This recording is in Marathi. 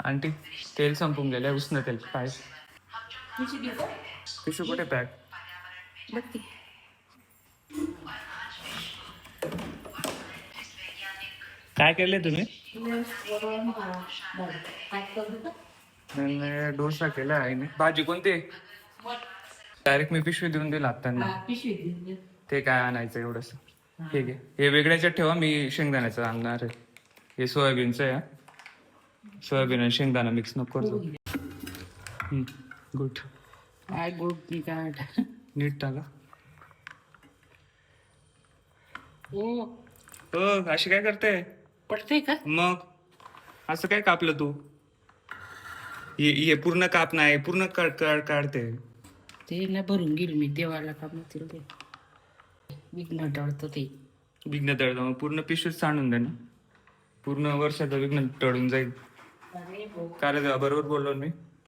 आंटी तेल संपून गेलंय, उष्ण तेल काय पिशू कुठे पॅक? काय केलंय तुम्ही? डोसा केला आईने. भाजी कोणती? डायरेक्ट मी पिशवी देऊन दिला त्यांना. ते काय आणायचं एवढंच. ठीक आहे, हे वेगळ्याच्यात ठेवा, मी शेंगदाण्याचं आणणार आहे. हे सोयाबीनचं आहे. सोयाबीन आणि शेंगदाणा मिक्स नको करतो. गुड. काय गुड नीट टाका. ओ अशी काय करते? पडते का? मग असं काय कापलं तू? हे पूर्ण काप नाही, पूर्ण काढते. ते ना भरून गेली मी देवाला का म्हणतील ते विघ्न टळतं ते. विघ्न टळतं मग पूर्ण पिशवीच सांडून दे ना. पूर्ण वर्षाचं विघ्न टळून जाईल. काय रे देवा, बरोबर बोललो मी?